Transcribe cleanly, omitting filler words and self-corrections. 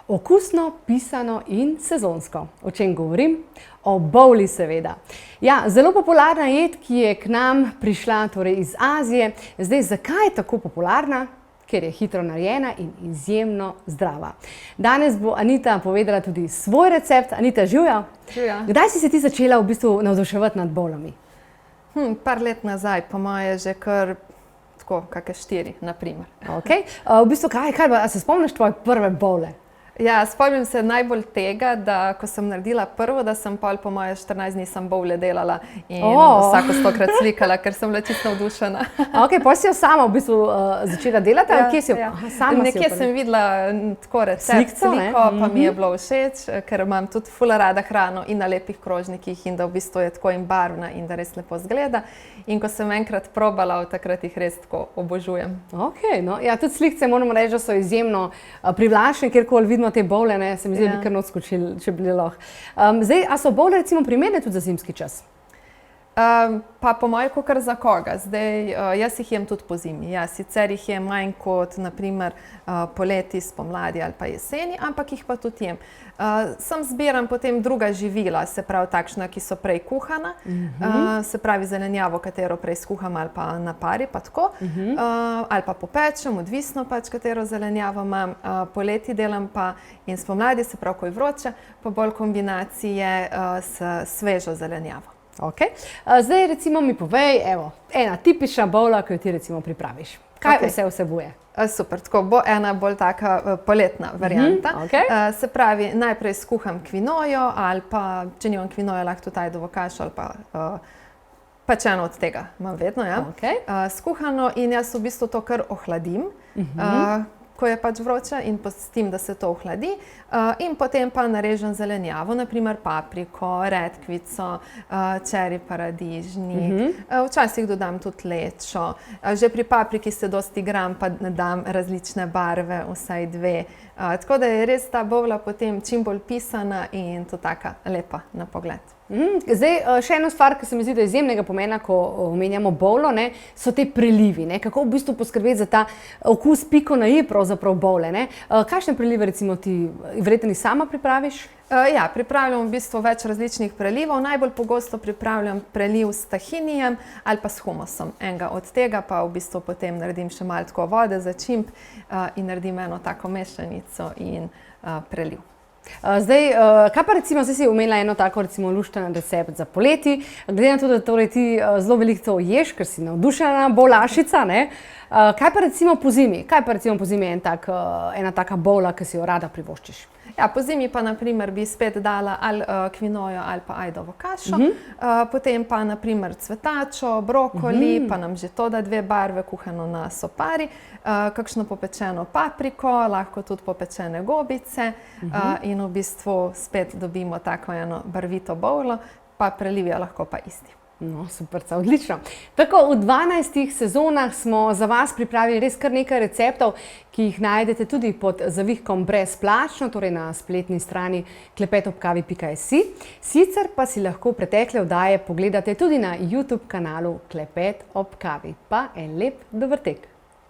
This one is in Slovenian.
Okusno, pisano in sezonsko. O čem govorim? O bowli seveda. Ja, zelo popularna jed, ki je k nam prišla torej iz Azije. Zdaj, zakaj je tako popularna? Ker je hitro narejena in izjemno zdrava. Danes bo Anita povedala tudi svoj recept. Anita, živjo? Živjo. Kdaj si se ti začela v bistvu navduševati nad bowlami? Par let nazaj, po moje že kar tako, kakšne 4, na primer. Okay. V bistvu, a se spomniš tvoje prve bowle? Ja, spomnim se najbolj tega, da ko sem naredila prvo, da sem pol po moje 14 dni sem bowle delala in vsako 100-krat slikala, ker sem bila čisto navdušena. Ok, potem si jo sama v bistvu začela delati, ali kje si jo? Sama nekje sem videla tako recept, sliko, pa mi je bilo všeč, ker imam tudi ful rada hrano in na lepih krožnikih in da v bistvu je tako in barvna in da res lepo zgleda. In ko sem enkrat probala, od takrat jih res tako obožujem. Ok, no, ja, tudi slikce moramo reči, da so izjemno privlačne, kjerkoli vidimo te bowle, ne, se mi zdi, da bi kar odskočili, če bi bili lahko. Zdaj, a so bowle recimo primerne tudi za zimski čas? Pa po moje, kakor za koga. Zdaj, jaz jih jem tudi po zimi. Ja, sicer jih jem manj kot naprimer poleti, spomladi ali pa jeseni, ampak jih pa tudi jem. Sam zbiram potem druga živila, se pravi takšna, ki so prej kuhana, se pravi zelenjavo, katero prej skuham ali pa na pari, pa tako, ali pa popečem, odvisno pač, katero zelenjavo imam. Poleti delam pa in spomladi, se pravi, ko je vroče, pa bolj kombinacije s svežo zelenjavo. Okay. Zdaj recimo mi povej, evo, ena tipična bowla, ki jo ti recimo pripraviš. Kaj vse vsebuje? Super, tako bo ena bolj taka poletna varianta. Se pravi, najprej skuham kvinojo ali pa, če nimam kvinojo, lahko tudi ajdovo kašo ali pa pečeno od tega imam vedno, ja. Skuhano in jaz v bistvu to kar ohladim, ko je pač vroče in pustim, da se to ohladi. In potem pa narežem zelenjavo, naprimer papriko, redkvico, čeri paradižnik, včasih dodam tudi lečo. Že pri papriki se dosti gram, pa dam različne barve, vsaj 2. Tako da je res ta bowla potem čim bolj pisana in to taka lepa na pogled. Zdaj, še ena stvar, ki se mi zdi, da je izjemnega pomena, ko omenjamo bowlo, so te prelivi. Kako v bistvu poskrbeti za ta okus piko na i pravzaprav bowle. Kakšne prelive recimo ti verjetno sama pripraviš? Ja, pripravljam v bistvu več različnih prelivov. Najbolj pogosto pripravljam preliv s tahinijem ali pa s humusom. Enega od tega pa v bistvu potem naredim še malo tako vode za čimp in naredim eno tako mešanico in preliv. Zdaj, kaj pa recimo, zdaj si omenila eno tako recimo lušten recept za poleti, glede na to, da torej ti zelo veliko to ješ, ker si navdušena bowlašica, ne? Kaj pa recimo po zimi? Kaj pa recimo po zimi ena taka bowla, ki si jo rada privoščiš? Ja, po zimi pa naprimer bi spet dala ali kvinojo ali pa ajdovo kašo, potem pa naprimer cvetačo, brokoli, pa nam že to da 2 barve, kuhano na sopari, kakšno popečeno papriko, lahko tudi popečene gobice in v bistvu spet dobimo tako eno barvito bowlo, pa preliv je lahko pa isti. No, superca, odlično. Tako, v 12 sezonah smo za vas pripravili res kar nekaj receptov, ki jih najdete tudi pod zavihkom brezplačno, torej na spletni strani klepetobkavi.si. Sicer pa si lahko pretekle oddaje pogledate tudi na YouTube kanalu Klepet ob kavi. Pa en lep dober tek!